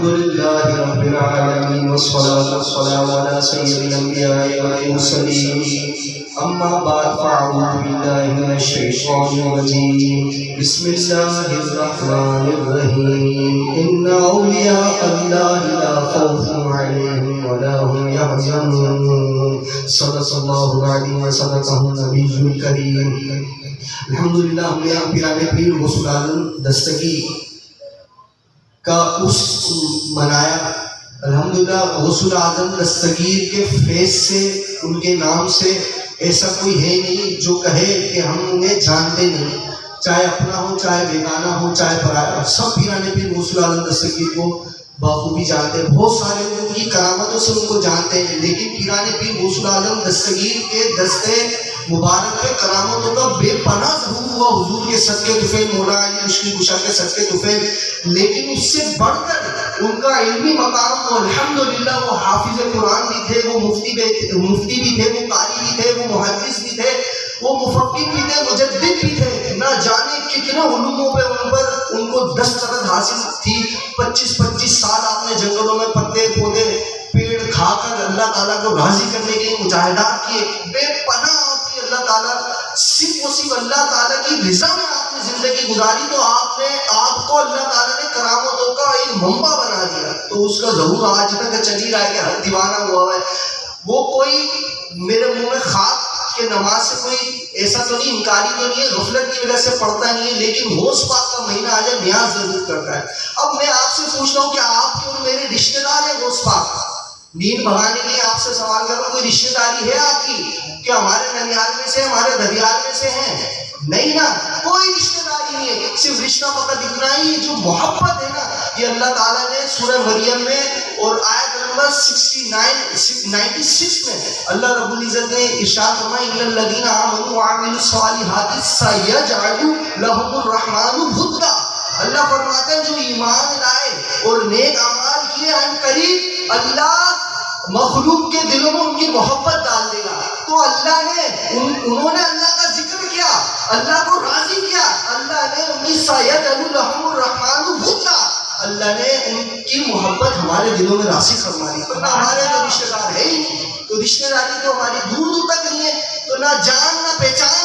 لله رب العالمين والصلاة والسلام على سيد الأنبياء والمرسلين أما بعد فأعوذ بالله من الشيطان الرجيم بسم الله الرحمن الرحيم إن أولياء الله لا خوف عليهم ولا هم يحزنون صدق الله العظيم وصدقه النبي الكريم. الحمدللہ ہم نے پیران پیر غوث العالم دستگیر کا اس منایا. الحمدللہ غوث العالم دستگیر کے فیض سے، ان کے نام سے ایسا کوئی ہے نہیں جو کہے کہ ہم انہیں جانتے نہیں، چاہے اپنا ہو چاہے بیگانہ ہو چاہے پرایا. سب پیران پیر غوث العالم دستگیر کو بخوبی جانتے ہیں. بہت سارے لوگ ان کی کرامتوں سے ان کو جانتے ہیں، لیکن پیران پیر غوث العالم دستگیر کے دستے مبارک پہ کرامتوں کا بے پناہ ظہور ہوا. حضور کے صدقے طفیل، مولا علی مشکل کشا کے صدقے طفیل. لیکن اس سے بڑھ کر ان کا علمی مقام، وہ الحمدللہ وہ حافظ قرآن بھی تھے، وہ مفتی بھی تھے، وہ قاری بھی تھے، وہ محدث بھی تھے، وہ مفکر بھی تھے، مجدد بھی تھے. نہ جانے کتنے علوموں پہ ان کو دستخط حاصل تھی. 25 سال آپ نے جنگلوں میں پتے پودے پیڑ کھا کر اللہ تعالیٰ کو راضی کرنے کے لیے مجاہدات کیے. بے پناہ آپ کی اللہ تعالیٰ، صرف اللہ تعالیٰ کی رضا میں آپ نے زندگی گزاری، تو آپ کو اللہ تعالیٰ نے کرامتوں کا ایک منبع بنا دیا. تو اس کا ظہور آج تک چل ہی رہا ہے کہ ہر دیوانہ ہوا ہے. وہ کوئی میرے منہ میں خاک کہ نماز سے کوئی ایسا تو نہیں، انکاری تو نہیں ہے، غفلت کی وجہ سے پڑھتا نہیں ہے، لیکن غوث پاک کا مہینہ آ جائے نیاز ضرور کرتا ہے. اب میں آپ سے پوچھ رہا ہوں کہ آپ کی اور میرے رشتہ دار ہیں غوث پاک؟ نیند بھگانے کے لیے آپ سے سوال کر رہا ہوں، کوئی رشتہ داری ہے آپ کی کہ ہمارے ننیال میں سے، ہمارے دھریال میں سے ہیں؟ نہیں نا، کوئی رشتہ داری نہیں ہے. صرف رشتہ فقط اتنا ہی جو محبت ہے نا، یہ اللہ تعالیٰ نے سورہ مریم میں اور آیت نمبر 96 میں اللہ رب العزت نے ارشاد فرمایا ان الذین آمنوا وعملوا الصالحات سیجعل لهم الرحمن ودا. اللہ فرماتا ہے جو ایمان لائے اور نیک اعمال کیے، ان قریب اللہ مخلوق کے دلوں میں ان کی محبت ڈال دے گا. تو اللہ نے انہوں نے اللہ کا ذکر کیا، اللہ کو راضی کیا، اللہ نے ان کی سیجعل لهم الرحمن ودا، اللہ نے ان کی محبت ہمارے دلوں میں راسخ فرما دی. ورنہ ہمارے تو رشتہ دار ہے ہی نہیں، تو رشتہ داری تو ہماری دور دور تک نہیں ہے. تو نہ جان نہ پہچان.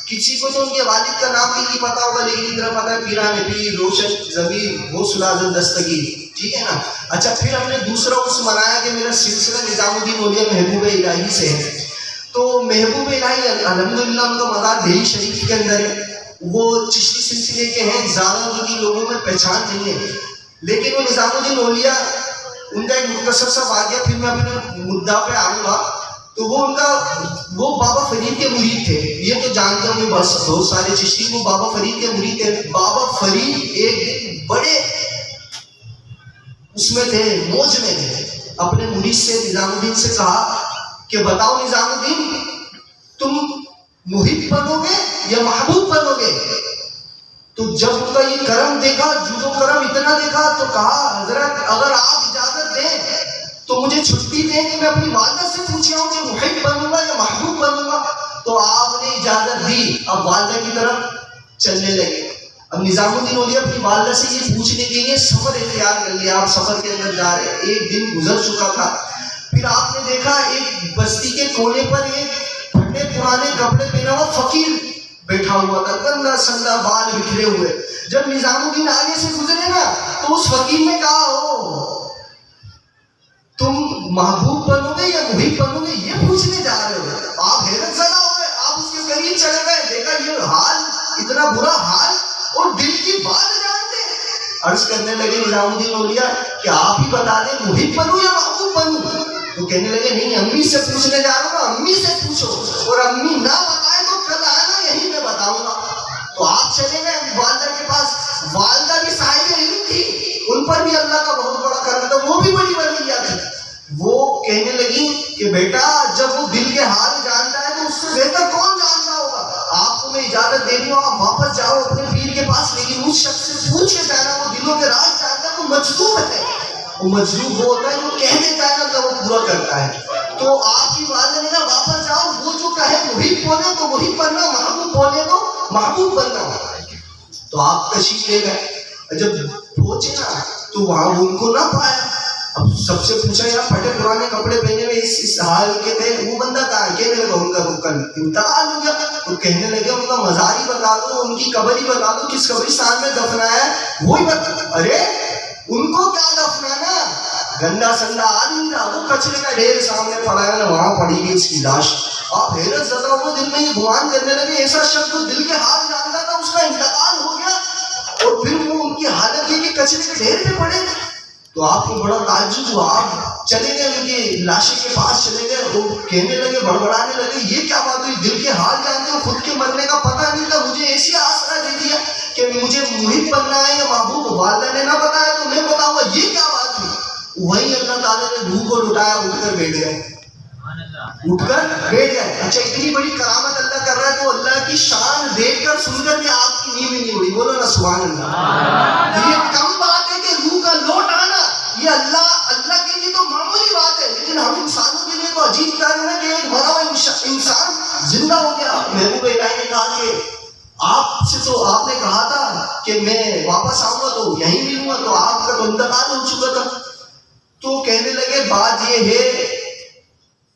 کسی کو تو ان کے والد کا نام بھی نہیں پتا ہوگا، لیکن ادھر پتا ہے پیران پیر روشن ضمیر غوث العالم دستگیر. ٹھیک ہے نا. اچھا، پھر ہم نے دوسرا اس منایا کہ میرا سلسلہ نظام الدین اولیاء محبوب الہی سے ہے. تو محبوب الہی الحمدللہ ان کا مزار دہلی شریف کے اندر ہے. وہ چشتی سلسلے کے ہیں، زیادہ ان کی لوگوں میں پہچان نہیں ہے. لیکن وہ نظام الدین اولیاء، ان کا ایک مختصر سا واقعہ، پھر میں اپنے مدعا پہ آؤں گا. تو وہ بابا فرید کے مرید تھے. یہ تو جانتے ہوں گے بہت سارے چشتی، وہ بابا فرید کے مرید تھے. بابا فرید ایک بڑے اس میں تھے، موج میں تھے. اپنے مرید سے نظام الدین سے کہا کہ بتاؤ نظام الدین، تم محب بنو گے یا محبوب بنو گے؟ تو جب ان کا یہ کرم دیکھا، جود و کرم اتنا دیکھا، تو کہا حضرت اگر آپ اجازت دیں تو مجھے چھٹی دیں کہ میں اپنی والدہ سے پوچھ رہا ہوں کہ محب بنوں گا یا محبوب بنوں گا. تو آپ نے اجازت دی. اب والدہ کی طرف چلنے لگے. اب نظام الدین اولیاء اپنی والدہ سے یہ پوچھنے کے لیے سفر اختیار کر لیا. آپ سفر کے اندر جا رہے، ایک دن گزر چکا تھا. پھر آپ نے دیکھا ایک بستی کے کونے پر ایک پھٹے پرانے کپڑے پہنا ہوا فقیر بیٹھا ہوا تھا، گندا سندا بال بکھرے ہوئے. جب نظام الدین آگے سے گزرے نا، تو اس فقیر نے کہا تم محبوب بنو گے یا محب بنو گے، یہ پوچھنے جا رہے ہو؟ آپ حیرت زدہ ہو گئے. آپ اس کے قریب چلے گئے، دیکھا یہ حال، اتنا برا حال، اور دل کی بات جانتے. عرض کرنے لگے نظام الدین اولیاء کہ آپ ہی بتا دیں محب بنوں یا محبوب بنوں. تو کہنے لگے نہیں، امی سے پوچھنے جا رہا ہوں، امی سے پوچھو، اور امی نہ بتائے تو کل آنا یہی میں بتاؤں گا. تو آپ چلے گئے والدہ کے پاس. والدہ بھی صاحب علم تھی، ان پر بھی اللہ کا بہت بڑا کرم تھا، وہ بھی بڑی ولیہ تھی. وہ کہنے لگی کہ بیٹا جب وہ دل کے حال جانتا ہے تو اس سے بہتر کون جانتا ہوگا. آپ کو میں اجازت دے رہی ہوں، آپ واپس جاؤ اپنے پیر کے پاس، لیکن اس شخص سے پوچھ کے جانا، وہ دلوں کے راز جانتا ہے. وہ مجذوب ہے. وہ مجذوب وہ ہوتا ہے جو کہہ دیتا ہے نا تو وہ پورا کرتا ہے. تو آپ کی والدہ نے کہا واپس جاؤ، وہ جو کہے محب بولے تو محب بننا، محبوب بولے تو محبوب بننا. تو آپ تشریف لے گئے. جب پہنچے نا تو وہاں وہ ان کو نہ پایا. اب سب سے پوچھا یار پھٹے پرانے کپڑے پہنے ہوئے اس حال کے تھے, وہ بندہ کہاں؟ کہنے لگا ان کا کل انتقال ہو گیا. تو کہنے لگے ان کا مزار ہی بتا دو, ان کی قبر ہی بتا دو, کس قبرستان میں دفنایا ہے وہی بتا. ارے ان کو کیا دفنانا, گندا سندا آدمی تھا, وہ کچرے کا ڈھیر سامنے پڑا ہے, وہاں پڑی گئی اس کی لاش. آپ حیرت زدہ ہو, دل میں یہ گمان کرنے لگے ایسا شخص جو دل کے حال جانتا تھا اس کا انتقال ہو گیا, اور پھر وہ ان کی حالت یہ کہ کچرے کے ڈھیر میں پڑے گئے. تو آپ کو بڑا تعجب ہوا, آپ چلے گئے ان کی لاشیں کے پاس چلے گئے, وہ کہنے لگے, بڑبڑانے لگے, یہ کیا بات ہوئی, دل کے حال جانتے ہو, خود کے مرنے کا پتہ نہیں تھا, مجھے ایسی آسرا دے دیا کہ مجھے محب بننا ہے یا محبوب, والدہ نے نہ بتایا تو میں بتاؤں گا, یہ کیا بات ہوئی. وہی اللہ تعالیٰ نے روح کو لٹایا, اٹھ کر بیٹھ گئے, اٹھ کر بیٹھ گئے. اچھا اتنی بڑی کرامت اللہ کر رہا ہے تو اللہ کی شان دیکھ کر سن کر بھی آپ کی نیند نہیں اڑی, بولو نا سبحان اللہ. یہ کم بات ہے کہ روح کا لوٹ آنا, یہ اللہ کے لیے تو معمولی بات ہے, لیکن ہم انسانوں کے لیے تو عجیب کام ہے کہ ایک مرا ہوا انسان زندہ ہو گیا. محبوب الہی نے کہا کہ آپ سے تو آپ نے کہا تھا کہ میں واپس آؤں گا تو یہیں ملوں گا, تو آپ کا تو انتقال ہو چکا تھا. تو کہنے لگے بات یہ ہے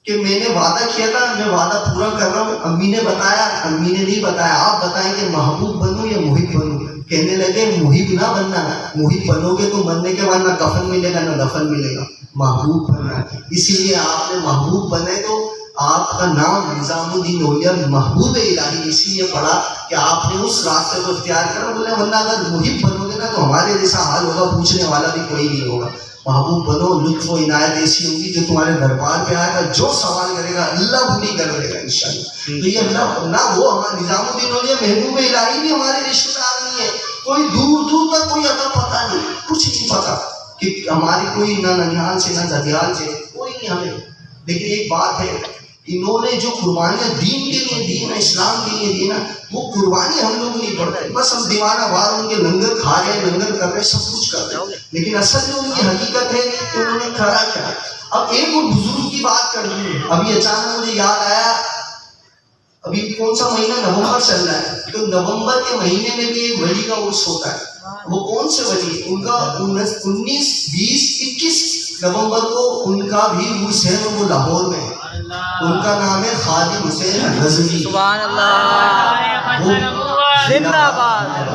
کہ میں نے وعدہ کیا تھا, میں وعدہ پورا کر رہا ہوں. امی نے بتایا, امی نے نہیں بتایا, آپ بتائیں کہ محبوب بنوں یا محب بنوں. کہنے لگے محب نہ بننا, محب بنو گے تو مرنے کے بعد نہ کفن ملے گا نہ دفن ملے گا, محبوب بننا. اسی لیے آپ نے محبوب بنے تو آپ کا نام نظام الدین اولیاء محبوب الہی اسی لیے پڑھا کہ آپ نے اس راستے کو اختیار کرا. بولے ورنہ اگر محب بنو گے نا تو ہمارے جیسا حال ہوگا, پوچھنے والا بھی کوئی نہیں ہوگا. محبوب بنو, لطف و عنایت ایسی ہوگی جو تمہارے دربار پہ آئے گا, جو سوال کرے گا اللہ پوری کر دے گا انشاءاللہ. تو یہ اللہ نہ وہ ہمارا نظام الدین اولیاء محبوب الہی بھی ہمارے رشتے دار نہیں ہے, کوئی دور دور تک کوئی اگر پتہ نہیں, کچھ نہیں پتا کہ ہماری کوئی نہ ننیال سے نہ ددیال سے کوئی نہیں ہمیں. لیکن ایک بات ہے, انہوں نے جو قربانیاں دین کے لیے دی نا, اسلام کے لیے دی نا, وہ قربانی ہم لوگ نہیں پڑھتے, بس ہم دیوانہ وار ان کے لنگر کھا رہے ہیں, لنگر کر رہے ہیں, سب کچھ کر رہے ہیں, لیکن اصل جو ان کی حقیقت ہے کہ انہوں نے کرا کیا. اب ایک اور بزرگ کی بات کر رہی ہے, ابھی اچانک مجھے یاد آیا, ابھی کون سا مہینہ, نومبر چل رہا ہے, تو نومبر کے مہینے میں بھی ایک ولی کا عرس ہوتا ہے. وہ کون سے ولی, ان کا 19 20 21 نومبر کو ان کا بھی عرس ہے, وہ لاہور میں ہے. ان کا نام ہے خادم حسین نظوی. سبحان اللہ, زندہ باد.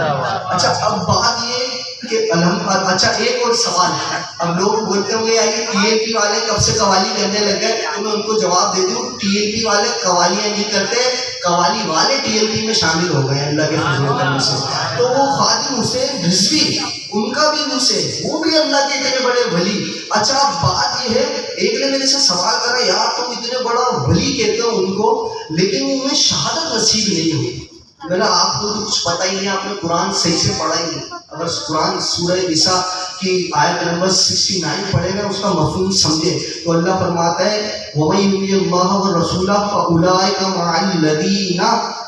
اچھا اب بات یہ کہ اچھا ایک اور سوال ہے. اب لوگ بولتے ہوں گے یار ٹی ایل پی والے کب سے قوالی کرنے لگ گئے, تو میں ان کو جواب دے دوں, ٹی ایل پی والے قوالیاں نہیں کرتے, قوالی والے ٹی ایل پی میں شامل ہو گئے ہیں اللہ کے فضل و کرم سے. تو وہ خادم حسین رضوی, ان کا بھی عرس ہے, وہ بھی اللہ کے اتنے بڑے ولی. اچھا بات یہ ہے, ایک نے میرے سے سوال کرا, یار تم اتنے بڑا ولی کہتے ہو ان کو, لیکن ان میں شہادت نصیب نہیں ہوئی. میں نے آپ کو تو کچھ پتہ ہی نہیں, آپ نے قرآن صحیح سے پڑھا ہی نہیں. اگر قرآن سورہ نساء کی آیت نمبر 69 پڑھے گا, اس کا مفہوم سمجھے, تو اللہ فرماتا ہے وَمَن يُطِعِ اللَّهَ وَالرَّسُولَ فَأُولَٰئِكَ مَعَ الَّذِينَ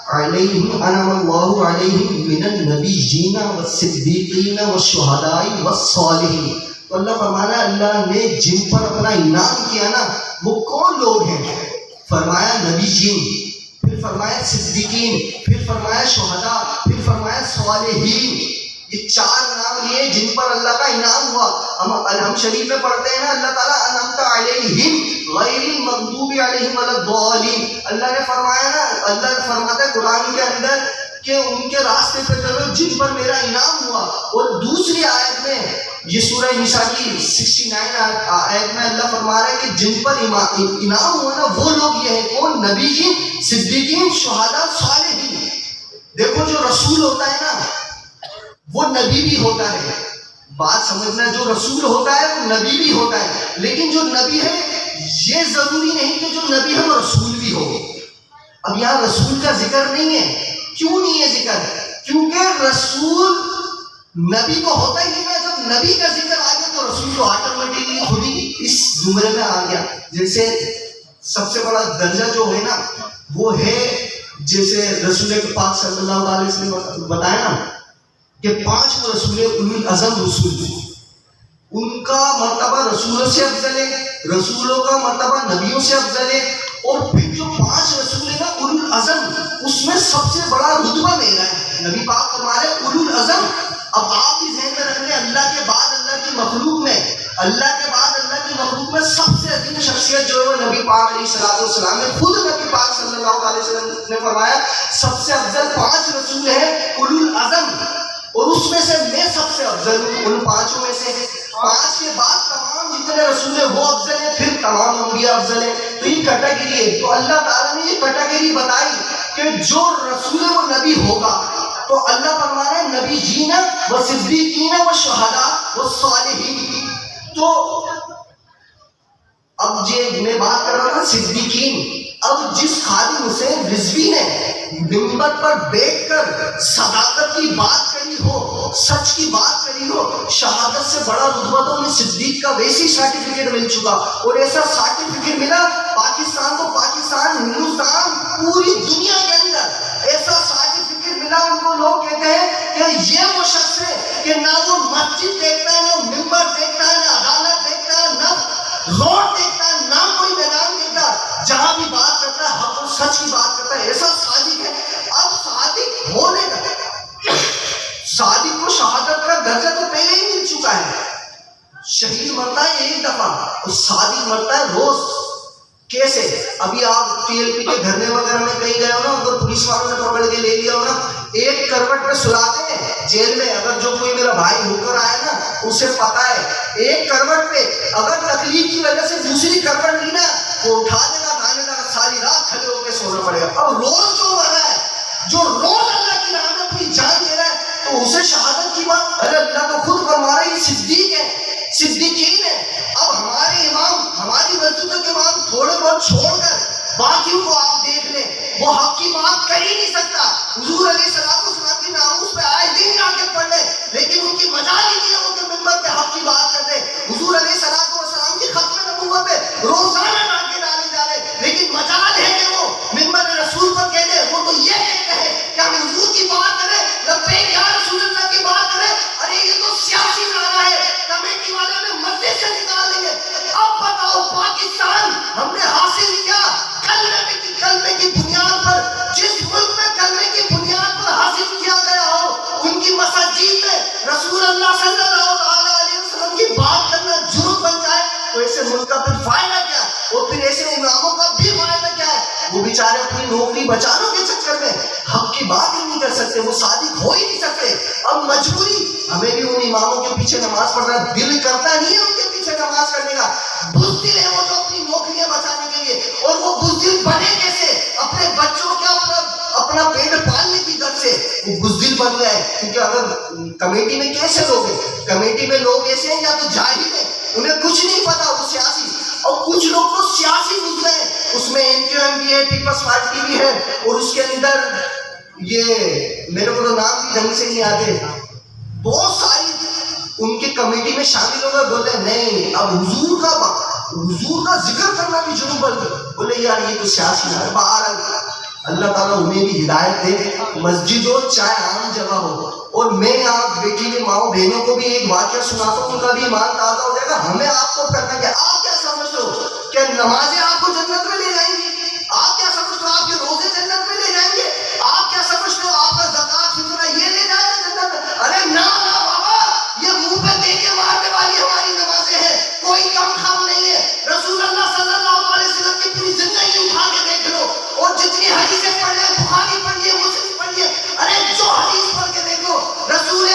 عَلَيْهِمْ أَنْعَمَ اللَّهُ عَلَيْهِمْ مِنَ النَّبِيِّينَ وَالصِّدِّيقِينَ وَالشُّهَدَاءِ وَالصَّالِحِينَ. تو اللہ فرمانا ہے اللہ نے جن پر اپنا انعام کیا نا, وہ کون لوگ ہیں؟ فرمایا نبیین, پھر فرمایا صدیقین, پھر فرمایا شہداء, پھر فرمایا صالحین. یہ 4 نام لیے جن پر اللہ کا انعام ہوا. ہم شریف میں پڑھتے ہیں نا, اللہ تعالیٰ انعمت علیہم غیر المغضوب علیہم ولا الضالین. اللہ نے فرمایا نا, اللہ فرماتا ہے قرآن کے اندر کہ ان کے راستے پہ چلو جن پر میرا انعام ہوا. اور دوسری آیت میں, یہ سورہ نساء کی 69 آیت میں اللہ فرما رہا ہے کہ جن پر انعام ہوا نا وہ لوگ یہ ہیں, کون؟ نبیین, صدیقین, شہداء, صالحین. دیکھو جو رسول ہوتا ہے نا وہ نبی بھی ہوتا ہے, بات سمجھنا, جو رسول ہوتا ہے وہ نبی بھی ہوتا ہے, لیکن جو نبی ہے یہ ضروری نہیں کہ جو نبی ہے وہ رسول بھی ہو. اب یہاں رسول کا ذکر نہیں ہے, کیوں نہیں ہے ذکر؟ کیونکہ رسول نبی کو ہوتا ہی نہیں ہے. جب نبی کا ذکر آ گیا تو رسول تو آٹومیٹکلی خود ہی اس زمرے میں آ گیا. جیسے سب سے بڑا درجہ جو ہے نا وہ ہے, جیسے رسول پاک صلی اللہ علیہ وسلم نے بتایا نا کہ 5 رسول اولو العزم رسول تھے, ان کا مرتبہ رسولوں سے افضل ہے, رسولوں کا مرتبہ نبیوں سے افضل ہے. اور پھر جو 5 رسول ہیں نا اولو العزم, اس میں سب سے بڑا رتبہ میرا ہے. نبی پاک فرما رہے اولو العزم اب آپ بھی ذہن میں رکھ لیں، اللہ کے بعد اللہ کی مخلوق میں سب سے عظیم شخصیت جو ہے وہ نبی پاک علیہ السلام ہے. خود نبی پاک صلی اللہ علیہ وسلم نے فرمایا سب سے افضل 5 رسول ہیں اولو العزم، اور اس میں سے میں سب سے افضل ہوں، ان 5 میں سے. 5 کے بعد تمام جتنے رسول ہیں وہ افضل ہیں، پھر تمام انبیاء افضل ہیں. تو یہ کیٹیگری ہے. تو اللہ تعالیٰ نے یہ کیٹیگری بتائی کہ جو رسول ہے وہ نبی ہوگا. تو اللہ فرما رہے ہیں نبی جینا و صدیقین و شہداء و صالحین. تو اب یہ میں بات کر رہا تھا صدیقین. اب جس خادم حسین رضوی نے منبر پر بیٹھ کر صداقت کی بات کری ہو، سچ کی بات کری ہو، شہادت سے بڑا رتبہ تو انہیں صدیق کا ویسی سرٹیفکیٹ مل چکا. اور ایسا سرٹیفکیٹ ملا پاکستان کو، پاکستان ہندوستان پوری دنیا کے اندر ایسا سرٹیفکیٹ ملا. ان کو لوگ کہتے ہیں کہ یہ وہ شخص ہے کہ نہ وہ مسجد دیکھتا ہے، نہ منبر دیکھتا ہے، نہ عدالت دیکھتا ہے، نہ روڈ دیکھتا ہے، نہ کوئی میدان دیکھتا ہے، جہاں بھی بات کرتا ہے حق اور سچ کی بات کرتا ہے. ایسا صادق ہے. اب صادق ہونے کا، صادق کو شہادت کا درجہ تو پہلے ہی مل چکا ہے. شہید مرتا ہے ایک دفعہ اور صادق مرتا ہے روز. کیسے؟ ابھی آپ TLP کے دھرنے وغیرہ میں کہیں گئے ہو نا، اگر پولیس والوں نے پکڑ کے لے لیا ہو نا، ایک کروٹ پہ سلاتے ہیں جیل میں. اگر جو کوئی میرا بھائی ہو کر آئے نا اسے پتا ہے ایک کروٹ پہ اگر تکلیف کی وجہ سے دوسری کروٹ لی نا وہ اٹھا دے گا، کھانے کا ساری رات کھڑے ہو کے سونا پڑے گا. اب روز جو مر رہا ہے، جو روز اللہ کی راہ میں اپنی جان دے رہا ہے، تو اسے شہادت کی بات. ارے اللہ تو خود فرما رہا ہے یہ صدیق ہے، صدیقین ہے. اب ہمارے امام، ہماری مسجد کے امام تھوڑے بہت چھوڑ کر باقیوں کو آپ دیکھ لیں، وہ حق کی بات کر ہی نہیں سکتا. حضور علیہ السلام کی ناموس پہ آئے دن آ کے پڑھ لیں، لیکن ان کی مجال ہی نہیں ہے وہ کہ منبر پہ حق کی بات کر دیں. حضور علیہ السلام کی ختم نبوت پہ روزانہ ڈانٹے ڈالے جا رہے، لیکن مجال ہے کہ وہ منبر رسول پر کہہ دے. وہ تو یہ کہتے ہیں کہ ہم حضور کی بات کریں، لبیک یا رسول اللہ کی بات کریں. ارے یہ تو سیاسی نعرہ ہے، کمیٹی والے نے مسجد سے نکال دیں گے. اب بتاؤ پاکستان ہم نے حاصل کیا کلمے کی بنیاد پر. جس ملک میں کلمے کی بنیاد پر حاصل کیا گیا ہو ان کی مساجد میں رسول اللہ صلی اللہ علیہ وسلم کی بات کرنا جرم بن جائے تو ایسے ملک کا پھر فائدہ کیا ہے؟ اور پھر ایسے اماموں کا بھی فائدہ کیا ہے؟ وہ بیچارے اپنی نوکری بچانے کے چکر میں حق کی بات ہی نہیں کر سکتے، وہ صادق ہو ہی نہیں سکتے. اب مجبوری ہمیں بھی ان اماموں کے پیچھے نماز پڑھنا دل کرتا نہیں ہے ان کے پیچھے نماز کرنے کا. بزدل ہے وہ جو اپنی نوکریاں بچانے کے لیے، اور وہ بزدل بنے کیسے؟ اپنے بچوں کے اپنا پیٹ پالنے کی در سے وہ بزدل بن گئے. کیونکہ اگر کمیٹی میں کیسے لوگ ہیں، کمیٹی میں لوگ ایسے ہیں یا تو جاہل ہیں، انہیں کچھ نہیں پتا، وہ سیاسی. اور کچھ لوگ تو سیاسی گزرے ہیں، اس میں NQM بھی ہے، پیپلز پارٹی بھی ہے، اور اس کے اندر یہ میرے کو تو نام بھی ڈھنگ سے نہیں آتے، بہت ساری ان کے کمیٹی میں شامل ہو گئے. بولے نہیں اب حضور کا ذکر کرنا بھی جرم بن گیا. بولے یار یہ تو سیاسی ہے. باہر اللہ تعالیٰ انہیں بھی ہدایت دے. مسجد ہو چاہے عام جگہ ہو. اور میں آپ بیٹی کے ماؤں بہنوں کو بھی ایک واقعہ سناتا ہوں، ان کا بھی ایمان تازہ ہو جائے گا. ہمیں آپ کو کرنا کیا؟ آپ کیا سمجھتے ہو کہ نمازیں آپ کو جنت میں لے جائیں گی؟ آپ کیا سمجھتے ہو آپ کے روزے جنت میں لے جائیں گے؟ آپ کیا سمجھتے ہو آپ کا زکات فطرہ یہ لے جائے گا جنت میں؟ ارے نہ بابا، یہ منہ پہ دے کے مارنے والی ہماری نمازیں ہیں، کوئی کم خام نہیں ہے. رسول اللہ صلی اللہ علیہ وسلم کی پوری زندگی اٹھا کے دیکھ لو، اور جتنی حدیثیں پڑھ لیں، بخاری پڑھیے، مسلم پڑھیے، ارے جو حدیث پڑھ کے دیکھ لو، رسول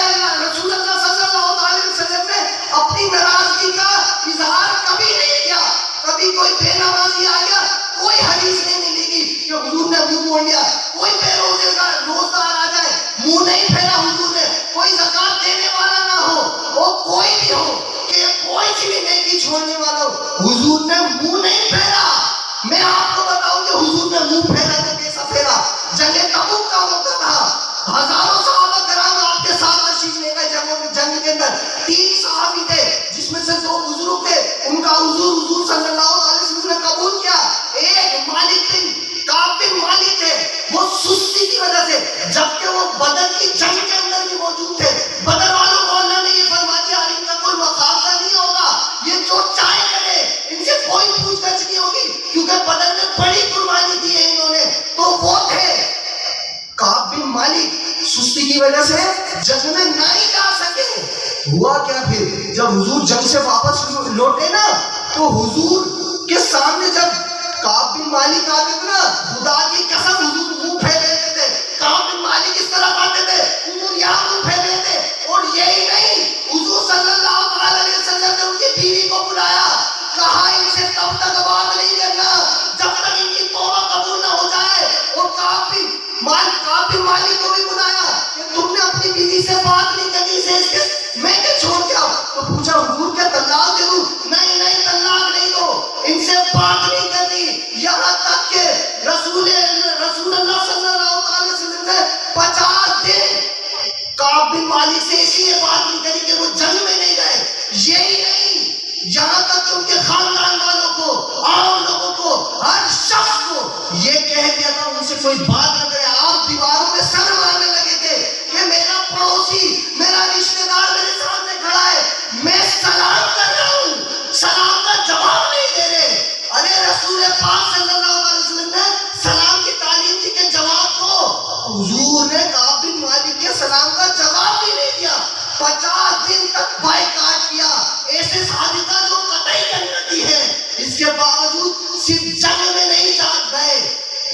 اللہ صلی اللہ علیہ وسلم نے اپنی ناراضگی کا اظہار کبھی نہیں کیا. کبھی کوئی بے نمازی آ گیا، کوئی حدیث نہیں ملے گی کہ حضور نے منہ موڑ لیا. کوئی بے روزدار آ جائے، منہ نہیں پھیرا حضور نے. کوئی زکات دینے والا نہ ہو، اور کوئی بھی ہو کہ کوئی سی بھی نیکی چھوڑنے والا ہو، حضور نے منہ نہیں پھیرا. میں آپ کو بتاؤں کہ حضور نے منہ پھیرا تو کیسا پھیرا؟ جنگ تبوک کا موقع تھا، ہزاروں صحابہ کرام آپ کے ساتھ تشریف لے گئے. جنگ کے اندر 3 صحابی تھے، جس میں سے 2 بزرگ تھے، ان کا حضور صلی اللہ علیہ وسلم نے قبول کیا. ایک مالک بن کعب بن مالک تھے، وہ سستی کی وجہ سے، جبکہ وہ بدر کی جنگ کے اندر بھی موجود تھے. بدر والوں کو اللہ نے یہ فرما دیا ان کا کوئی مقابلہ نہیں ہوگا، یہ جو چاہے کرے، ان سے کوئی پوچھ گچھ نہیں ہوگی، کیونکہ بدر میں بڑی قربانی دی ہے انہوں نے. تو وہ تھے کعب بن مالک سستی کی وجہ سے جنگ میں نہیں جا سکے. ہوا کیا پھر جب حضور جنگ سے واپس لوٹے نا تو حضور کے سامنے جب کعب بن مالک آتے تھے نا, خدا کی قسم حضور منہ پھیر دیتے تھے. کعب بن مالک اس طرف آتے تھے, حضور یہاں منہ پھیر دیتے تھے. اور یہی نہیں, حضور صلی اللہ علیہ وسلم نے ان کی بیوی کو بلایا, کہا ان سے تب تک بات نہیں کرنا جب تک ان کی توبہ قبول نہ ہو جائے. اور کعب بن مالک کو بھی بلایا کہ تم نے اپنی بیوی سے بات نہیں کرنی, سے میں نے چھوڑ دیا. تو پوچھا حضور کیا طلاق دے دوں؟ نہیں طلاق نہیں دو, ان سے بات نہیں کرنی. یہاں تک کہ رسول اللہ صلی اللہ علیہ وسلم نے 50 دن کعب بن مالک سے اسی لیے بات نہیں کری کہ وہ جنگ میں نہیں گئے. یہی نہیں, یہاں تک کہ ان کے خاندان والوں کو, عام لوگوں کو, ہر شخص کو یہ کہہ دیا تھا ان سے کوئی بات نہ کرے. آپ دیواروں میں سر مارنے لگے تھے کہ میرا پڑوسی, میرا رشتہ دار میرے سامنے کھڑا ہے, میں سلام کر رہا ہوں, سلام کا جواب نہیں دے رہے. ارے رسول پاک صلی اللہ علیہ وسلم نے سلام کی تعلیم دی کہ جواب دو. حضور نے کعب بن مالک کے سلام کا جواب بھی نہیں دیا. 50 دن تک بائیکاٹ کیا. ایسے صادقہ جو قطعی جنتی ہے, اس کے باوجود صرف جنگ میں نہیں جاگ گئے.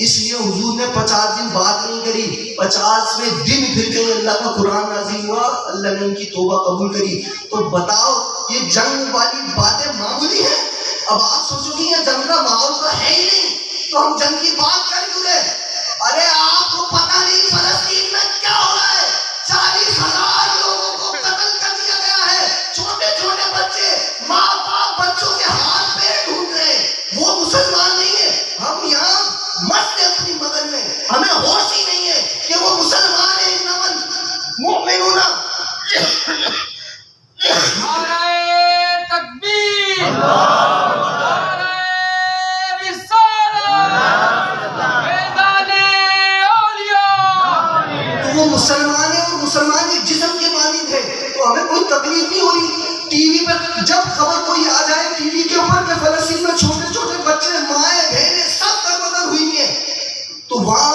اس لیے حضور نے 50 دن بات نہیں کری. 50ویں دن پھر کہیں اللہ کا قرآن نازل ہوا, اللہ نے ان کی توبہ قبول کری. تو بتاؤ یہ جنگ والی باتیں معمولی ہیں؟ اب آپ سوچو گے یہ جنگ کا ماحول تو ہے ہی نہیں, تو ہم جنگ کی بات کر کیوں رہے؟ ارے آپ کو پتہ نہیں فلسطین میں کیا ہو رہا ہے. 40,000 لوگوں کو قتل کر دیا گیا ہے. چھوٹے چھوٹے بچے, ماں باپ بچوں کے ہاتھ پیر ڈھونڈ رہے ہیں. وہ مسلمان نہیں ہے, ہم یہاں مست ہے اپنی مدد میں, ہمیں ہوش ہی نہیں ہے کہ وہ مسلمان ہیں. انما المؤمنون نعرہ تکبیر, نعرہ رسالت, میدان اولیاء. تو وہ مسلمان ہیں اور مسلمان ایک جسم کے مانند ہے, تو ہمیں کوئی تکلیف نہیں ہو رہی. ٹی وی پر جب خبر کوئی آ جائے ٹی وی کے اوپر کہ فلسطین میں چھوٹے چھوٹے بچے, مائیں بہنیں سب تربتر ہوئی ہیں, تو وہاں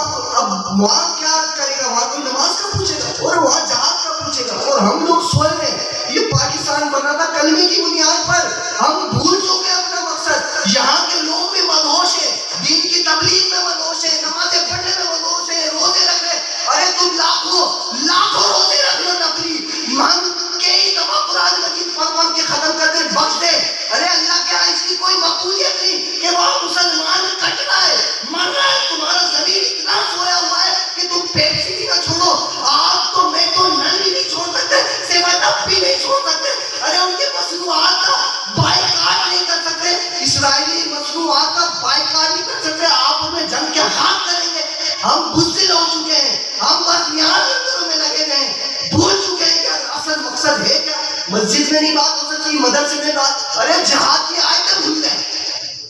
کیا کرے گا؟ وہاں کوئی نماز کا پوچھے گا اور وہاں جہاد کا پوچھے گا. اور ہم لوگ سوچ رہے ہیں یہ پاکستان بنا تھا کلمے کی بنیاد پر, ہم بھول چکے اپنا مقصد. یہاں کے لوگ بھی مدہوش ہیں, دین کی تبلیغ میں مدہوش ہیں, نمازیں پڑھنے میں مدہوش ہیں, روزے رکھ رہے. ارے تم لاکھوں روزے رکھ لو نقلی, من کے ہی دفعہ قرآن مجید پڑھ کے ختم کر دے, بخش دے. ارے اللہ کے اس کی کوئی مقبولیت نہیں کہ وہاں مسلمان کٹ رہا ہے, مر رہا ہے, تمہارا ضمیر اتنا سویا ہوا ہے کہ تم پیپسی بھی نہ چھوڑو. آپ تو میں تو نل بھی نہیں چھوڑ سکتے, سیون اپ بھی نہیں چھوڑ سکتے. ارے ان کے مصنوعات کا بائیکاٹ نہیں کر سکتے, اسرائیلی مصنوعات کا بائیکاٹ نہیں کر سکتے. آپ انہیں جنگ کے ہاتھ کریں گے. ہم بزدل ہو چکے ہیں, ہم بس یہاں اندروں میں لگے گئے ہیں, بھول چکے ہیں کہ اصل مقصد ہے کیا. مسجد میں نہیں بات ہو سکتی, مدرسے میں بات. ارے جہاد کی آیتیں بھول گئے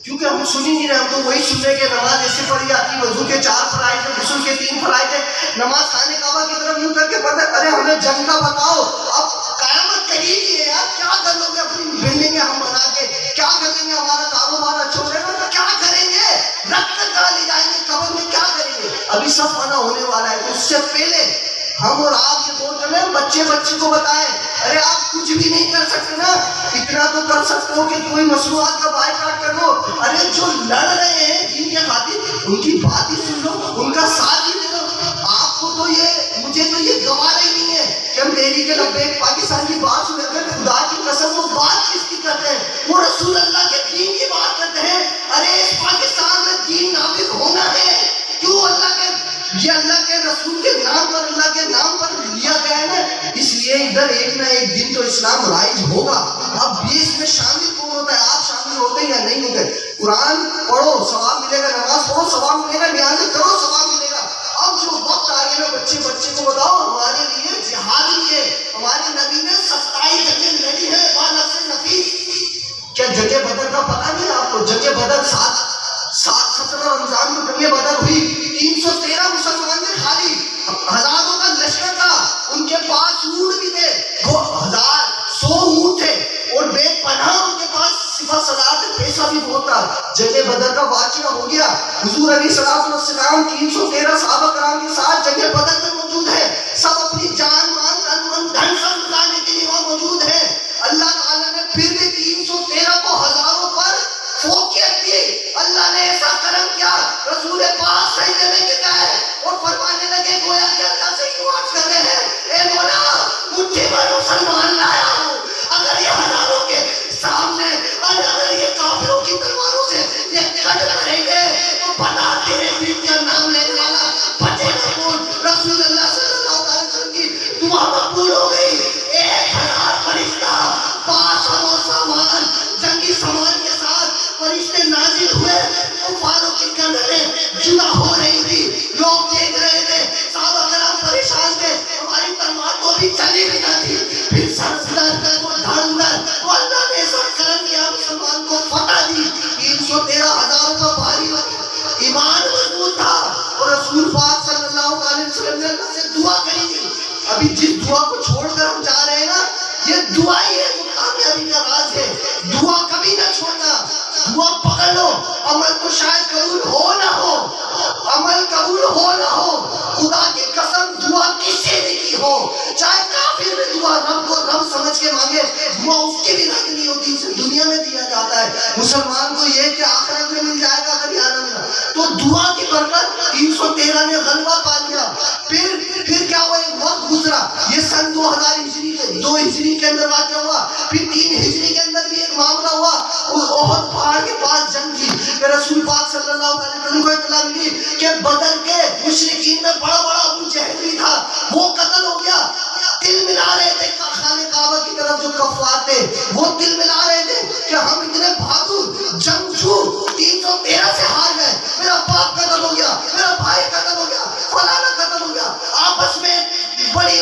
کیونکہ ہم سن ہی نہیں رہے. ہم تو وہی سن رہے کہ نماز ایسے پڑھی جاتی, وضو کے 4 فرائض ہیں, غسل کے 3 فرائض ہیں, نماز خانے کعبہ کی طرف منہ کر کے پڑھتے. ارے ہمیں جنگ کا بتاؤ. اب قیامت قریب ہی ہے یار, کیا کر لو گے اپنی بلڈنگیں ہم بنا کے, کیا کریں گے, ہمارا کاروبار اچھا ہو جائے گا, کیا کریں گے, رکھ کر کہاں لے جائیں گے, قبر میں کیا کریں گے. ابھی سب فنا ہونے والا ہے, تو اس سے پہلے ہم اور آپ یہ بول رہے ہیں بچے کو بتائیں. ارے آپ کچھ بھی نہیں کر سکتے نا, اتنا تو کر سکتے ہو کہ کوئی مصنوعات کا بائیکاٹ کر لو. ارے جو لڑ رہے ہیں دین کے خاطر, ان کی بات ہی سن لو, ان کا ساتھ ہی دے دو. آپ کو تو مجھے تو یہ گوارا ہی نہیں ہے کہ ہم تحریک لبیک پاکستان کی بات سن رہے ہیں. خدا کی قسم وہ بات کس کی کرتے ہیں؟ وہ رسول اللہ کے دین کی بات کرتے ہیں. ارے اس پاکستان میں دین نافذ ہونا ہے, کیوں یہ اللہ کے رسول کے نام پر, اللہ کے نام پر لیا گیا ہے نا, اس لیے ادھر ایک نہ ایک دن تو اسلام رائج ہوگا. اب بھی اس میں شامل کون ہوتا ہے؟ آپ شامل ہوتے ہیں یا نہیں ہوتے؟ قرآن پڑھو ثواب ملے گا, نماز پڑھو ثواب ملے گا, نیازیں کرو ثواب ملے گا. اب جو وقت آ گیا بچے کو بتاؤ ہمارے لیے جہاد ہی ہے. ہمارے نبی نے 27 جنگیں لڑی ہے, نفس نفیس. کیا جنگ بدر کا پتہ نہیں آپ کو؟ جنگ بدر 17 رمضان میں جنگ بدر ہوئی, 313 مسلمان تھے خالی, ہزاروں کا لشکر تھا, ان کے پاس اونٹ بھی تھے, 100 اونٹ تھے, اور بے پناہ ان کے پاس صفہ سلاد پیسہ بھی بہت تھا. جنگ بدر کا واقعہ ہو گیا. حضور علیہ الصلوۃ والسلام 313 صحابہ کرام کے ساتھ جنگ بدر میں موجود ہے. سب اپنی جان مان تن دھن سب لگانے کے لیے وہاں موجود ہے. اللہ تعالیٰ نے پھر بھی 313 کو ہزاروں پر فوقیت دی. اللہ نے ایسا کرم کیا, رسول پاک سجدے میں گر گئے اور فرمانے لگے گویا کہ اللہ سے کیوں عرض کر رہے ہیں, اے مولا مٹھی بھر مسلمان لایا ہوں, اگر یہ ہزاروں کے سامنے اگر یہ کافروں کی تلواروں سے یہ کٹ کریں گے تو بتا تیرے دین کا نام لینے والا بچے مقبول. رسول اللہ صلی اللہ علیہ وسلم کی دعا مقبول ہو گئی. 1000 فرشتہ پاس و سامان جنگی سامان کے ساتھ فرشتے نازل ہوئے. کفاروں کی گردنیں جدا ہو رہی تھی, لوگ دیکھ رہے تھے, صحابہ کرام پریشان تھے, ہماری تلوار تو بھی چلی بھی نہ تھی. پھر سرسدر وہ ڈھالدر وہ اللہ نے ایسا کرم کیا مسلمان کو فتح دی. 313,000 کا بھاری ایمان مضبوط تھا اور رسول پاک صلی اللہ علیہ وسلم نے اللہ سے دعا کری. ابھی جس دعا کو چھوڑ کر ہم جا رہے ہیں نا, یہ دعا ہی ہے جو کامیابی کا راز ہے. دعا کبھی نہ چھوڑنا, دعا پکڑ لو. عمل تو شاید قبول ہو نہ ہو, عمل قبول ہو نہ ہو, خدا کی قسم دعا کسی نے کی ہو, چاہے کافر میں دعا رب کو رب سمجھ کے مانگے, دعا اس کی بھی رد نہیں ہوتی, اسے دنیا میں دیا جاتا ہے. مسلمان کو یہ کہ آخرت میں مل جائے گا اگر یہاں نہ ملا. تو دعا کی برکت 313 نے غلبہ پا لیا. پھر کیا ہوا, ایک وقت گزرا, یہ سن 2000 ہجری کے 2 ہجری کے اندر واقع ہوا. پھر 3 ہجری کے اندر بھی ایک معاملہ ہوا, احد پہاڑ کے پاس جنگ تھی. رسول پاک صلی اللہ علیہ وسلم کو اطلاع ملی کہ بدر کے مشرکین میں بڑا ابو جہل بھی تھا, وہ قتل ہو گیا. دل ملا رہے تھے خانہ کعبہ کی طرف, جو کفار تھے وہ دل ملا رہے تھے کہ ہم اتنے بہادر جنگجو 313 سے ہار گئے, میرا باپ قتل ہو گیا, میرا بھائی قتل ہو گیا, فلانا قتل ہو گیا. آپس میں بڑی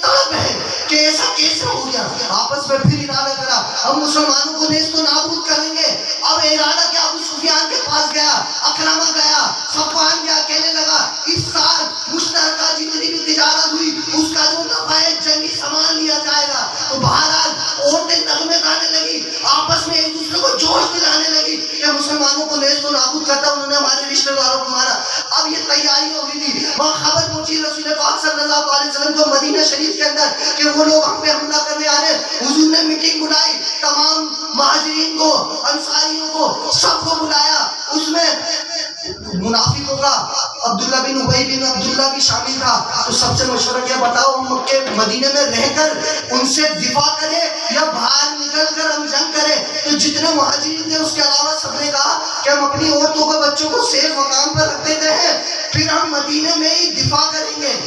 تڑپ ہے کہ ایسا کیسے ہو گیا. آپس میں پھر ارادہ کرا ہم مسلمانوں کو نیست و نابود کریں گے. اب ارادہ کیا, ابو سفیان کے پاس گیا, اکرامہ گیا, صفوان گیا, کہنے لگا اس سال مشترکہ جتنی بھی تجارت ہوئی اس کا جو نفع ہے جنگی سامان لیا جائے گا. تو بہرحال عورتیں نغمے گانے لگی, آپس میں ایک دوسرے کو جوش دلانے لگی کہ مسلمانوں کو نیست و نابود کرتا, انہوں نے ہمارے رشتہ داروں کو مارا. اب یہ تیاری ہو گئی تھی, وہاں خبر پہنچی رسول پاک صلی اللہ علیہ وسلم کو مدینہ شریف کے اندر کہ وہ لوگ ہم پہ حملہ کرنے آ رہے ہیں. حضور نے میٹنگ بلائی, تمام مہاجرین کو, انصاریوں کو, سب کو بلایا. اس میں منافقوں کا عبداللہ بن ابی بن عبداللہ بھی شامل تھا. تو سب سے مشورہ کیا, بتاؤ ہم مکے مدینے میں رہ کر ان سے دفاع کریں یا باہر نکل کر ہم جنگ کریں. تو جتنے مہاجرین تھے اس کے علاوہ سب نے کہا کہ ہم اپنی عورتوں کو بچوں کو سیف مقام پر رکھ دیتے ہیں, پھر ہم مدینے میں ہی دفاع کریں گے.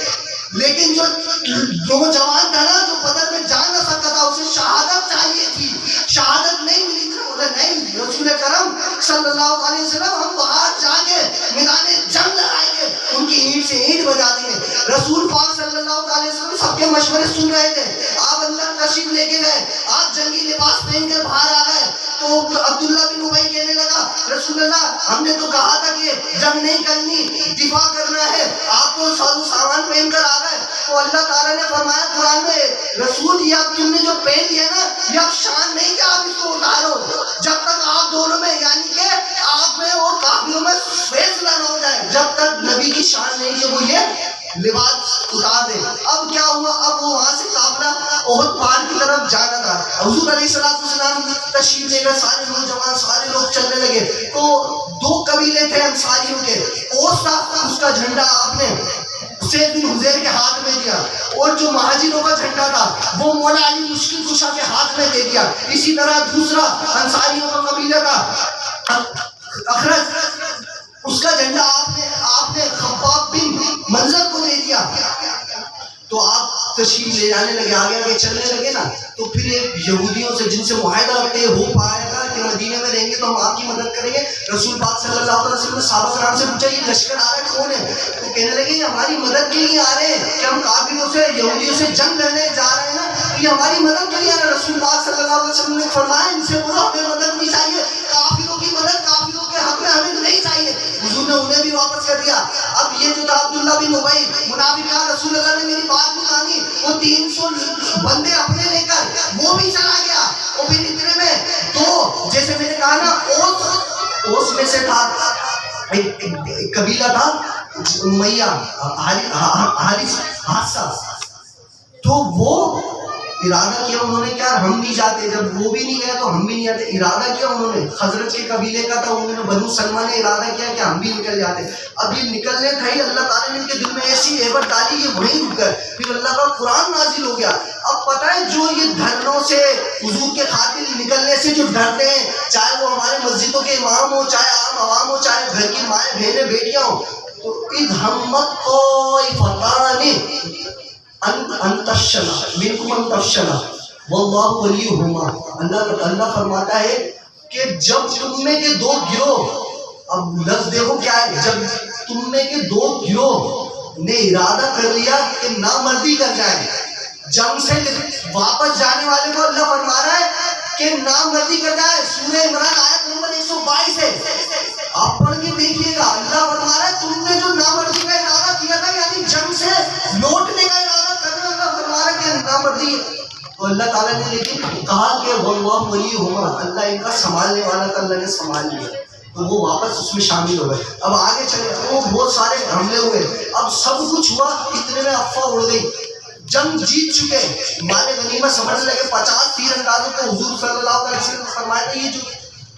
لیکن جو نوجوان تھا نا, جو بدر میں جا نہ سکتا تھا, اسے شہادت چاہیے تھی, شہادت نہیں ملی تھی. بولے نہیں رسول کرم صلی اللہ علیہ وسلم, ہم باہر جا کے میدان جنگ لڑائیں گے, ان کی اینٹ سے اینٹ بجا دیں گے. رسول پاک صلی اللہ علیہ وسلم سب کے مشورے سن رہے تھے. آپ اندر تشریف لے کے گئے, آپ جنگی لباس پہن کر باہر آ گئے. تو عبداللہ بن ابی کہنے لگا رسول اللہ ہم نے تو کہا تھا کہ جنگ نہیں کرنی, دفاع کرنا ہے, آپ تو سازو سامان پہن کر آ گئے. تو اللہ تعالیٰ نے فرمایا قرآن میں, رسول یہ اب تم نے جو پہن لیا نا یہ اب شان نہیں کہ آپ اس کو اتارو, جب تک آپ دونوں میں یعنی کہ آپ میں اور کافروں میں فیصلہ نہ ہو جائے, جب تک نبی کی شان نہیں کہ وہ یہ لباس اتار دے. اب کیا ہوا, اب وہ وہاں سے قافلہ احد پہاڑ کی طرف جانا تھا. حضور علیہ السلام تشریف لے کر سارے نوجوان سارے لوگ چلنے لگے. تو 2 قبیلے تھے انصاریوں کے, اوس تھا, اس کا جھنڈا آپ نے سید بن حضیر کے ہاتھ میں دیا, اور جو مہاجروں کا جھنڈا تھا وہ مولا علی مشکل کشا کے ہاتھ میں دے دیا. اسی طرح دوسرا انصاریوں کا قبیلہ تھا اخرج, اس کا جھنڈا آپ نے خباب بن منظر کو دے دیا. تو آپ تشریف لے جانے لگے, آگے چلنے لگے نا. تو پھر ایک یہودیوں سے جن سے معاہدہ رکھتے ہو پایا گا کہ مدینے میں رہیں گے تو ہم آپ کی مدد کریں گے. رسول پاک صلی اللہ علیہ وسلم نے صحابہ کرام سے پوچھا یہ لشکر آ رہا ہے کون ہے؟ تو کہنے لگے یہ ہماری مدد کے لیے آ رہے ہیں, کہ ہم کافروں سے یہودیوں سے جنگ لڑنے جا رہے ہیں نا, یہ ہماری مدد کے لیے آ رہے ہیں. رسول پاک صلی اللہ علیہ وسلم نے فرمایا ان سے بولو ہمیں مدد نہیں چاہیے, کافروں کی مدد کافروں کے حق میں ہمیں نہیں چاہیے. حضور نے انہیں بھی واپس کر دیا. اب یہ جو تھا عبداللہ بن ابی منافق کا, رسول اللہ نے میری بات نہیں مانی, وہ 300 بندے اپنے لے کر وہ بھی چلا گیا. اور پھر اتنے میں تو جیسے میں نے کہا نا اوس میں سے تھا ایک قبیلہ تھا امیہ حادثہ، تو وہ ارادہ کیا انہوں نے کیا ہم نہیں جاتے، جب وہ بھی نہیں گئے تو ہم بھی نہیں آتے، ارادہ کیا انہوں نے، حضرت کے قبیلے کا تھا، انہوں نے بنو سلمہ نے ارادہ کیا کہ ہم بھی نکل جاتے. اب یہ نکلنے تھے ہی اللہ تعالیٰ نے ان کے دل میں ایسی ہیبت ڈالی کہ وہیں رک گئے. پھر اللہ کا قرآن نازل ہو گیا. اب پتہ ہے جو یہ دھرنوں سے حضور کے خاطر نکلنے سے جو ڈرتے ہیں، چاہے وہ ہمارے مسجدوں کے امام ہو، چاہے عام عوام ہو، چاہے گھر کی مائیں بہنیں بیٹیاں ہوں، تو اذ ہمت طائفتان ان تفشلا منکم ان تفشلا واللہ ولیہما. اللہ فرماتا ہے کہ جب تم میں کے دو گروہ، اب لفظ دیکھو کیا ہے، جب تم میں کے دو گروہ نے ارادہ کر لیا کہ نامردی کر جائے، جنگ سے واپس جانے والے کو اللہ فرما رہا ہے کہ نامردی کر جائے. سورہ عمران آیت نمبر 122 ہے، آپ پڑھ کے دیکھیے گا. اللہ فرما رہا ہے تم نے جو نامردی کا ارادہ کیا تھا، یعنی جنگ سے لوٹنے کا ارادہ کرنا، اللہ فرما رہا ہے کہ نامردی. تو اللہ تعالیٰ نے لیکن کہا کہ واللہ ولیہما، اللہ ان کا سنبھالنے والا تھا، اللہ نے سنبھال لیا، تو وہ واپس اس میں شامل ہو گئے. اب آگے چلے، وہ بہت سارے حملے ہوئے، اب سب کچھ ہوا، اتنے میں افواہ اڑ گئی، جنگ جیت چکے، مال غنیمت سمجھنے لگے. 50 تیر اندازوں کو حضور صلی اللہ علیہ وسلم نے فرمایا تھا یہ جو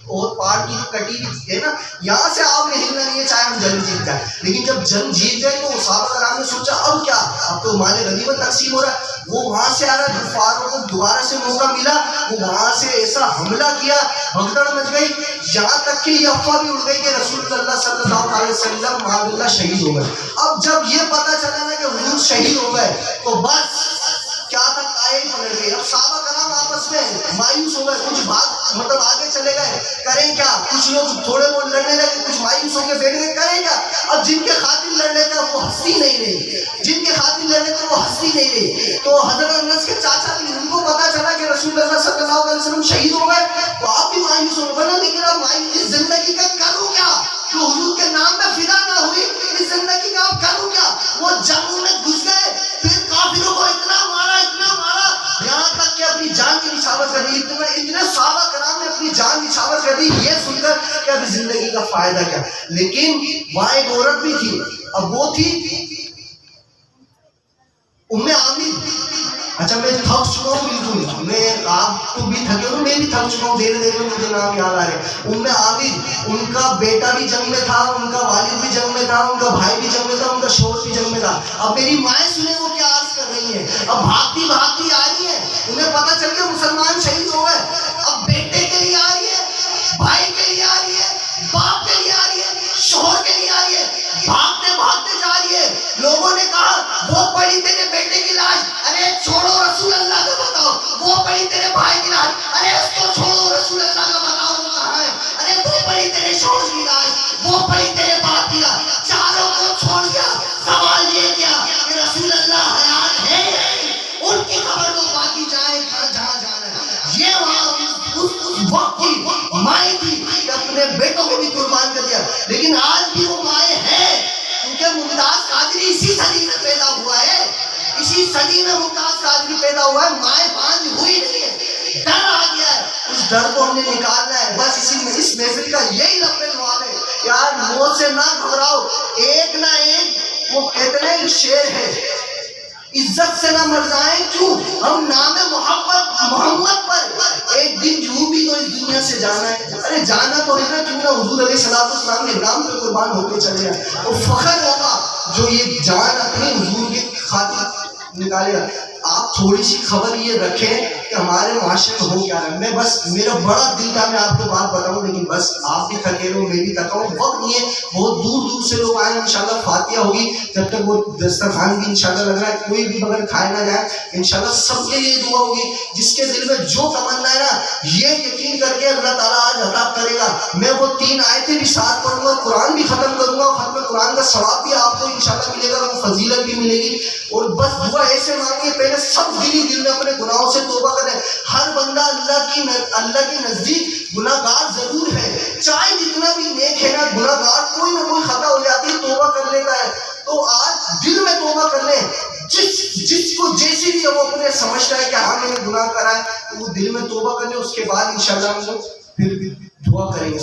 اور پار کی جو کٹی ہوئی ہے نا، یہاں سے آپ نے ہلنا نہیں ہے چاہے ہم جنگ جیت جائیں. لیکن جب جنگ جیت گئے تو صحابہ کرام نے سوچا اب کیا، اب تو مال غنیمت تقسیم ہو رہا ہے. وہ وہاں سے آ رہا ہے، کفاروں کو دوبارہ سے موقع ملا، وہ وہاں سے ایسا حملہ کیا، بھگدڑ مچ گئی، یہاں تک کہ یہ افواہ بھی اڑ گئی کہ رسول اللہ صلی اللہ علیہ وسلم معاذ اللہ شہید ہو گئے. اب جب یہ پتہ چلا نا کہ حضور شہید ہو گئے تو بس کیا تھا، کائے پلٹ گئی. اب صحابہ کرام آپس میں مایوس ہو گئے، کچھ بھاگ مطلب آگے چلے گئے، کریں کیا، کچھ لوگ تھوڑے بہت لڑنے لگے، کچھ مایوس ہو کے بیٹھ گئے، کریں کیا. اب جن کے خاطر لڑنے تھے وہ ہستی نہیں رہی، جن کے خاطر لڑنے تھے وہ ہستی نہیں رہی. تو حضرت انس کے چاچا بھی، ان کو پتا چلا کہ رسول اللہ صلی اللہ علیہ وسلم شہید ہو گئے، تو آپ بھی مایوس ہو گئے. لیکن اب مایوس زندگی کا کروں کیا، جو حضور کے نام میں فدا نہ ہوئی، اس زندگی کا آپ کروں کیا. وہ جنگ میں گھس گئے، پھر کافروں کو اتنا مارا، یہاں تک کہ اپنی جان کی نچھاور کر دی. اتنے صحابہ کرام نے اپنی جان نچھاور کر دی یہ سن کر کہ اب زندگی کا فائدہ کیا. لیکن وہاں ایک عورت بھی تھی، اب وہ تھی ام عامر. اچھا میں تھک چکا ہوں بالکل، میں آپ کو بھی تھکے ہوں، میں بھی تھک چکا ہوں، دیر دیر میں مجھے نام یاد آ رہے ہیں. ام عامر، ان کا بیٹا بھی جنگ میں تھا، ان کا والد بھی جنگ میں تھا، ان کا بھائی بھی جنگ میں تھا، ان کا شوہر بھی جنگ میں تھا. اب میری مائیں سنیں وہ کیا عرض کر رہی ہیں. اب بھاگتی بھاگتی آ رہی ہے، انہیں پتہ چل گیا مسلمان شہید ہو گئے. اب بیٹے کے لیے آ رہی ہے، بھائی کے لیے آ رہی ہے، باپ کے لیے آ رہی ہے، شوہر کے لیے آ رہی ہے، بھاگتے بھاگتے جا رہی ہے. لوگوں نے کہا وہ پڑی تیرے بیٹے کی لاش، ارے چھوڑو رسول اللہ کا بتاؤ. وہ پڑی تیرے بھائی کی لاش، ارے اس کو چھوڑو رسول اللہ کا بتاؤ وہ کہاں ہے. ارے وہ پڑی تیرے شوہر کی لاش، وہ پڑی تیرے باپ کی لاش. چاروں کو چھوڑ دیا. سوال یہ کیا کہ رسول اللہ حیات ہے، ان کی خبر تو باقی جائے جہاں جانا ہے. یہ وہاں اس وقت کی مائیں تھی کہ اپنے بیٹوں کو بھی قربان کر دیا. لیکن آج بھی وہ مائیں ہیں، کیونکہ ممتاز قادری اسی صدی میں پیدا ہوا ہے، اسی صدی میں ممتاز قادری پیدا ہوا ہے. مائیں باندھ ہوئی نہیں ہے، ڈر آ گیا ہے، اس ڈر کو ہم نے نکالنا ہے. بس اس محفل کا یہی لب لواب ہے، یار موت سے نہ گھبراؤ. ایک نہ ایک وہ کہتے ہیں شعر ہے، عزت سے نہ مر جائیں کیوں ہم نام محمد پر، ایک دن یوں بھی تو اس دنیا سے جانا ہے. ارے جانا تو ہے نا، کیوں نہ حضور علیہ السلام کے نام پہ قربان ہوتے چلے جائیں. وہ فخر ہوگا جو یہ جان اپنی حضور کی خاطر نکالے گا. آپ تھوڑی سی خبر یہ رکھیں کہ ہمارے معاشرے میں ہو کیا رہا ہے. میں بس میرا بڑا دل تھا میں آپ کو بات بتاؤں، لیکن بس آپ بھی تھکے رہو، میں بھی تھکا ہوں. وقت نہیں ہے، بہت دور دور سے لوگ آئے. انشاءاللہ فاتحہ ہوگی، جب تک وہ دسترخوان بھی انشاءاللہ لگ رہا ہے، کوئی بھی بغیر کھائے نہ جائے. انشاءاللہ سب کے لیے دعا ہوگی. جس کے دل میں جو تمنا ہے نا، یہ یقین کر کے اللہ تعالیٰ آج عطا کرے گا. میں وہ 3 آیتیں بھی ساتھ پڑھوں گا، قرآن بھی ختم کروں گا، ختم قرآن کا ثواب بھی آپ کو انشاءاللہ ملے گا، وہ فضیلت بھی ملے گی. اور بس دعا ایسے مانگیے، پہلے سب دل میں اپنے گناہوں سے توبہ کریں. ہر بندہ اللہ کے نزدیک گناہ گار ضرور ہے، چاہے جتنا بھی نیک ہے نا، گناہ گار کوئی نہ کوئی خطا ہو جاتی ہے، توبہ کر لیتا ہے. تو آج دل میں توبہ کر لیں. جس کو جیسی بھی وہ اپنے سمجھتا ہے کہ ہاں میں نے گناہ کرا ہے، تو وہ دل میں توبہ کر لیں. اس کے بعد انشاءاللہ ہم لوگ پھر دعا کریں گے.